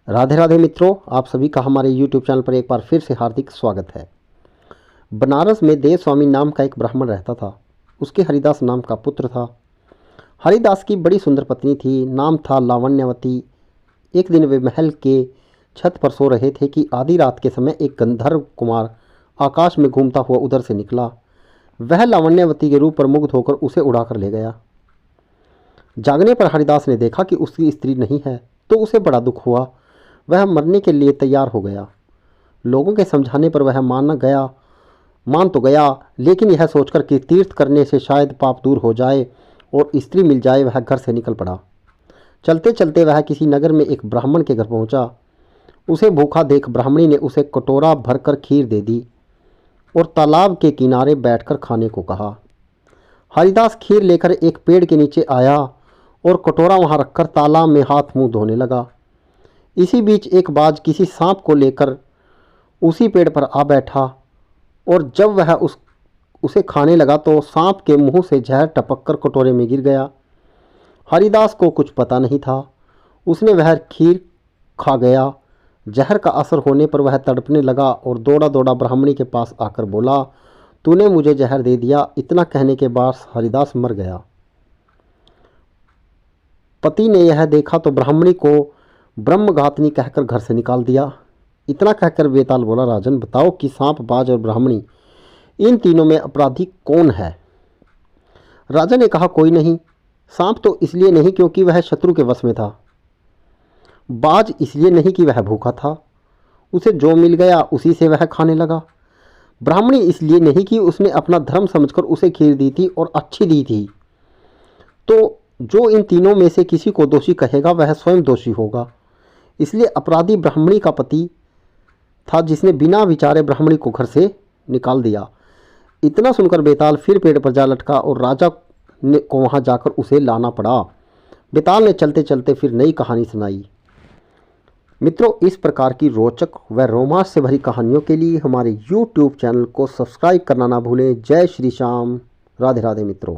राधे राधे मित्रों, आप सभी का हमारे YouTube चैनल पर एक बार फिर से हार्दिक स्वागत है। बनारस में देव स्वामी नाम का एक ब्राह्मण रहता था। उसके हरिदास नाम का पुत्र था। हरिदास की बड़ी सुंदर पत्नी थी, नाम था लावण्यवती। एक दिन वे महल के छत पर सो रहे थे कि आधी रात के समय एक गंधर्व कुमार आकाश में घूमता हुआ उधर से निकला। वह लावण्यवती के रूप पर मुग्ध होकर उसे उड़ाकर ले गया। जागने पर हरिदास ने देखा कि उसकी स्त्री नहीं है, तो उसे बड़ा दुख हुआ। वह मरने के लिए तैयार हो गया। लोगों के समझाने पर वह मान तो गया, लेकिन यह सोचकर कि तीर्थ करने से शायद पाप दूर हो जाए और स्त्री मिल जाए, वह घर से निकल पड़ा। चलते चलते वह किसी नगर में एक ब्राह्मण के घर पहुंचा। उसे भूखा देख ब्राह्मणी ने उसे कटोरा भरकर खीर दे दी और तालाब के किनारे बैठकर खाने को कहा। हरिदास खीर लेकर एक पेड़ के नीचे आया और कटोरा वहां रखकर तालाब में हाथ मुंह धोने लगा। इसी बीच एक बाज किसी सांप को लेकर उसी पेड़ पर आ बैठा और जब वह उसे खाने लगा तो सांप के मुंह से जहर टपककर कटोरे में गिर गया। हरिदास को कुछ पता नहीं था। उसने वह खीर खा गया। जहर का असर होने पर वह तड़पने लगा और दौड़ा दौड़ा ब्राह्मणी के पास आकर बोला, तूने मुझे जहर दे दिया। इतना कहने के बाद हरिदास मर गया। पति ने यह देखा तो ब्राह्मणी को ब्रह्मघातनी कहकर घर से निकाल दिया। इतना कहकर बेताल बोला, राजन बताओ कि सांप, बाज और ब्राह्मणी, इन तीनों में अपराधी कौन है? राजा ने कहा, कोई नहीं। सांप तो इसलिए नहीं क्योंकि वह शत्रु के वश में था। बाज इसलिए नहीं कि वह भूखा था, उसे जो मिल गया उसी से वह खाने लगा। ब्राह्मणी इसलिए नहीं कि उसने अपना धर्म समझकर उसे खीर दी थी और अच्छी दी थी। तो जो इन तीनों में से किसी को दोषी कहेगा वह स्वयं दोषी होगा। इसलिए अपराधी ब्राह्मणी का पति था, जिसने बिना विचारे ब्राह्मणी को घर से निकाल दिया। इतना सुनकर बेताल फिर पेड़ पर जा लटका और राजा को वहां जाकर उसे लाना पड़ा। बेताल ने चलते चलते फिर नई कहानी सुनाई। मित्रों, इस प्रकार की रोचक व रोमांच से भरी कहानियों के लिए हमारे YouTube चैनल को सब्सक्राइब करना ना भूलें। जय श्री श्याम। राधे राधे मित्रों।